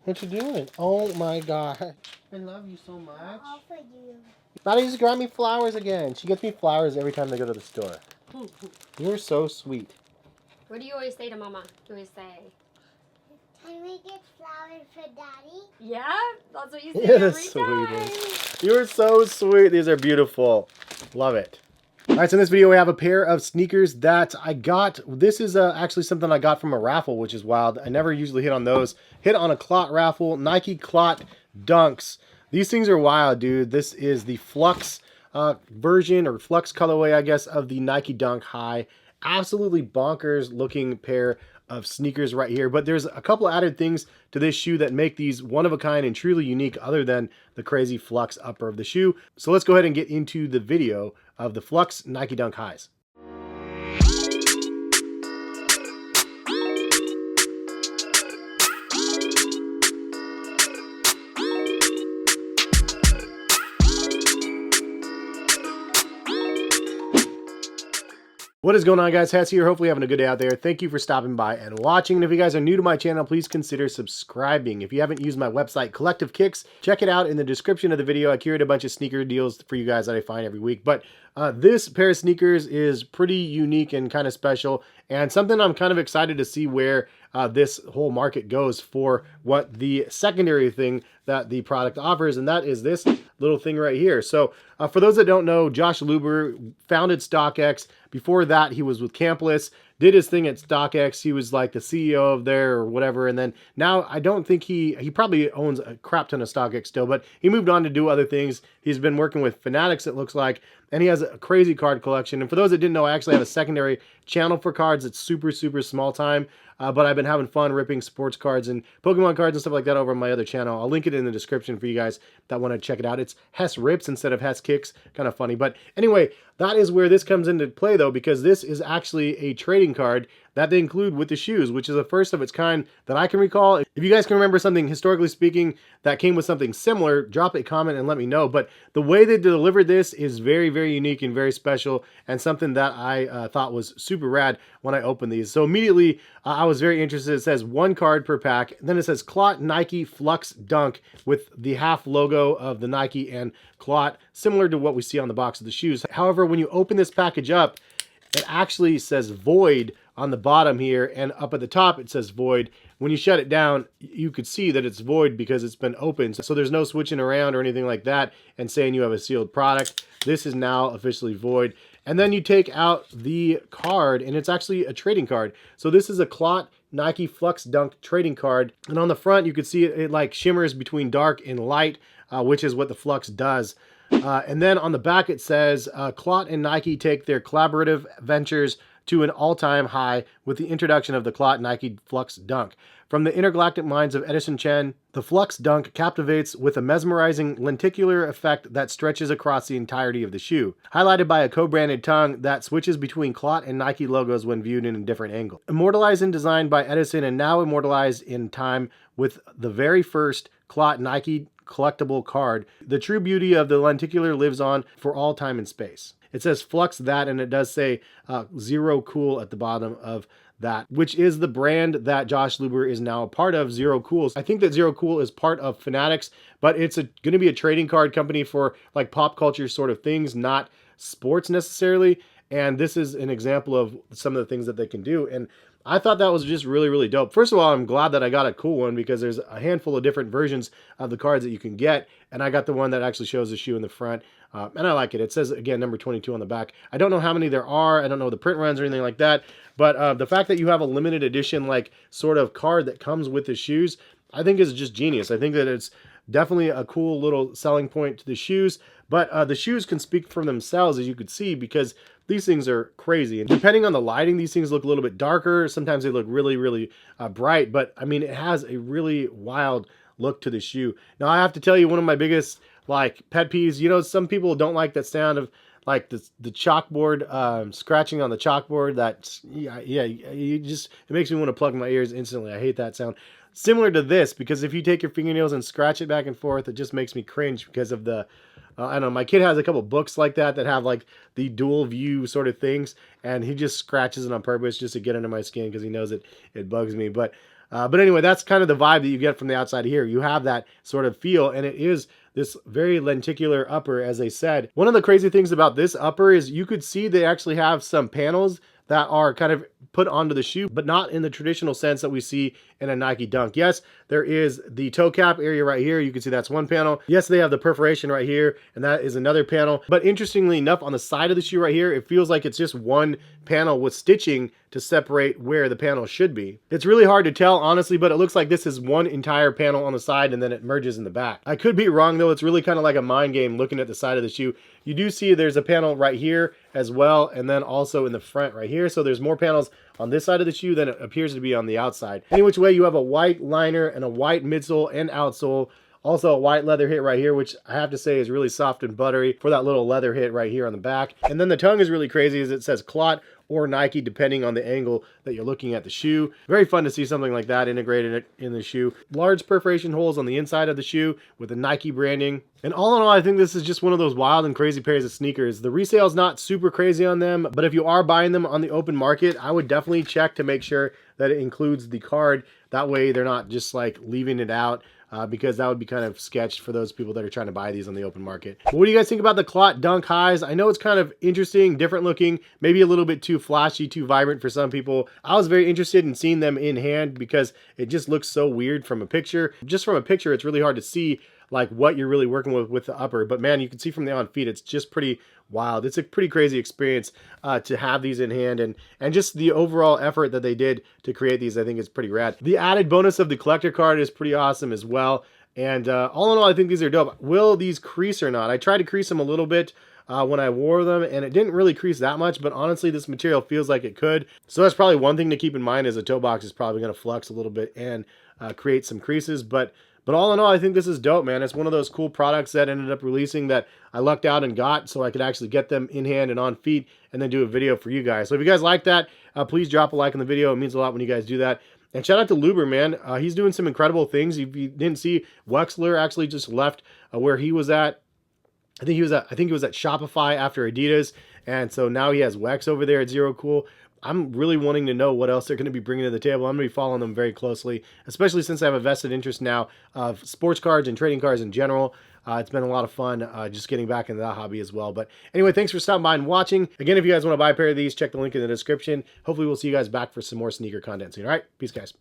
What you doing? Oh my god. I love you so much. All for you. Maddie just got me flowers again. She gets me flowers every time they go to the store. You're so sweet. What do you always say to Mama? You always say, Can we get flowers for Daddy? yeah, that's what you say You're the every time. sweetest. You're so sweet. These are beautiful. Love it. All right, so in this video we have a pair of sneakers that I got. This is actually something I got from a raffle, which is wild. I never usually hit on those. Hit on a CLOT raffle, Nike CLOT Dunks. These things are wild, dude. This is the Flux version, or Flux colorway, I guess, of the Nike Dunk High. Absolutely bonkers looking pair of sneakers right here, but there's a couple added things to this shoe that make these one of a kind and truly unique, other than the crazy Flux upper of the shoe. So let's go ahead and get into the video of the Flux Nike Dunk Highs. What is going on, guys? Hess here. Hopefully having a good day out there. Thank you for stopping by and watching. And if you guys are new to my channel, please consider subscribing. If you haven't used my website, Collective Kicks, check it out in the description of the video. I curate a bunch of sneaker deals for you guys that I find every week. But this pair of sneakers is pretty unique and kind of special, and something I'm kind of excited to see where this whole market goes for what the secondary thing that the product offers, and that is this little thing right here. So for those that don't know, Josh Luber founded StockX. Before that, he was with Campless, did his thing at StockX. He was like the CEO of there or whatever. And then now I don't think he probably owns a crap ton of StockX still, but he moved on to do other things. He's been working with Fanatics, it looks like, and he has a crazy card collection. And for those that didn't know, I actually have a secondary channel for cards. It's super, super small time. But I've been having fun ripping sports cards and Pokemon cards and stuff like that over on my other channel. I'll link it in the description for you guys that want to check it out. It's Hess Rips instead of Hess Kicks. Kind of funny. But anyway, that is where this comes into play, though, because this is actually a trading card that they include with the shoes, which is the first of its kind that I can recall. If you guys can remember something, historically speaking, that came with something similar, drop a comment and let me know. But the way they delivered this is very, very unique and very special, and something that I thought was super rad when I opened these. So immediately, I was very interested. It says 1 card per pack. Then it says CLOT Nike Flux Dunk with the half logo of the Nike and CLOT, similar to what we see on the box of the shoes. However, when you open this package up, it actually says void on the bottom here, and up at the top it says void. When you shut it down, you could see that it's void because it's been opened. So there's no switching around or anything like that and saying you have a sealed product. This is now officially void. And then you take out the card, and it's actually a trading card. So this is a CLOT Nike Flux Dunk trading card. And on the front, you can see it like shimmers between dark and light, which is what the Flux does. And then on the back it says, CLOT and Nike take their collaborative ventures to an all-time high with the introduction of the CLOT Nike Flux Dunk. From the intergalactic minds of Edison Chen, the Flux Dunk captivates with a mesmerizing lenticular effect that stretches across the entirety of the shoe, highlighted by a co-branded tongue that switches between CLOT and Nike logos when viewed in a different angle. Immortalized and designed by Edison and now immortalized in time with the very first CLOT Nike collectible card, the true beauty of the lenticular lives on for all time and space. It says Flux that, and it does say Zero Cool at the bottom of that, which is the brand that Josh Luber is now a part of, Zero Cool. I think that Zero Cool is part of Fanatics, but it's going to be a trading card company for like pop culture sort of things, not sports necessarily. And this is an example of some of the things that they can do. And I thought that was just really, really dope. First of all, I'm glad that I got a cool one because there's a handful of different versions of the cards that you can get. And I got the one that actually shows the shoe in the front. And I like it. It says, again, number 22 on the back. I don't know how many there are. I don't know the print runs or anything like that. But the fact that you have a limited edition, like, sort of card that comes with the shoes, I think is just genius. I think that it's definitely a cool little selling point to the shoes. But the shoes can speak for themselves, as you could see, because these things are crazy. And depending on the lighting, these things look a little bit darker. Sometimes they look really, really bright. But, I mean, it has a really wild look to the shoe. Now, I have to tell you, one of my biggest, like, pet peeves, you know, some people don't like that sound of, like, the chalkboard, scratching on the chalkboard. That's, yeah, it makes me want to plug my ears instantly. I hate that sound. Similar to this, because if you take your fingernails and scratch it back and forth, it just makes me cringe because of the, I don't know, my kid has a couple books like that have like the dual view sort of things, and he just scratches it on purpose just to get under my skin because he knows it bugs me. But But anyway, that's kind of the vibe that you get from the outside here. You have that sort of feel, and it is this very lenticular upper, as they said. One of the crazy things about this upper is you could see they actually have some panels that are kind of put onto the shoe, but not in the traditional sense that we see in a Nike Dunk. Yes, there is the toe cap area right here. You can see that's one panel. Yes, they have the perforation right here, and that is another panel. But interestingly enough, on the side of the shoe right here, it feels like it's just one panel with stitching to separate where the panel should be. It's really hard to tell, honestly, but it looks like this is one entire panel on the side and then it merges in the back. I could be wrong though. It's really kind of like a mind game looking at the side of the shoe. You do see there's a panel right here as well, and then also in the front right here. So there's more panels on this side of the shoe than it appears to be on the outside. Any which way, you have a white liner and a white midsole and outsole. Also a white leather hit right here, which I have to say is really soft and buttery for that little leather hit right here on the back. And then the tongue is really crazy, as it says CLOT or Nike, depending on the angle that you're looking at the shoe. Very fun to see something like that integrated in the shoe. Large perforation holes on the inside of the shoe with the Nike branding. And all in all, I think this is just one of those wild and crazy pairs of sneakers. The resale is not super crazy on them, but if you are buying them on the open market, I would definitely check to make sure that it includes the card. That way they're not just like leaving it out. Because that would be kind of sketched for those people that are trying to buy these on the open market. But what do you guys think about the CLOT Dunk highs? I know it's kind of interesting, different looking, maybe a little bit too flashy, too vibrant for some people. I was very interested in seeing them in hand because it just looks so weird from a picture. Just from a picture, it's really hard to see like what you're really working with the upper. But man, you can see from the on feet, it's just pretty wild. It's a pretty crazy experience to have these in hand, and just the overall effort that they did to create these, I think is pretty rad. The added bonus of the collector card is pretty awesome as well. And all in all, I think these are dope. Will these crease or not? I tried to crease them a little bit when I wore them, and it didn't really crease that much, but honestly, this material feels like it could. So that's probably one thing to keep in mind, is a toe box is probably going to flux a little bit and create some creases. But all in all, I think this is dope, man. It's one of those cool products that ended up releasing that I lucked out and got, so I could actually get them in hand and on feet and then do a video for you guys. So if you guys like that, please drop a like on the video. It means a lot when you guys do that. And shout out to Luber, man. He's doing some incredible things. If you didn't see, Wexler actually just left where he was at. I think he was at Shopify after Adidas, and so now he has Wex over there at Zero Cool. I'm really wanting to know what else they're going to be bringing to the table. I'm going to be following them very closely, especially since I have a vested interest now of sports cards and trading cards in general. It's been a lot of fun just getting back into that hobby as well. But anyway, thanks for stopping by and watching. Again, if you guys want to buy a pair of these, check the link in the description. Hopefully we'll see you guys back for some more sneaker content soon. All right, peace, guys.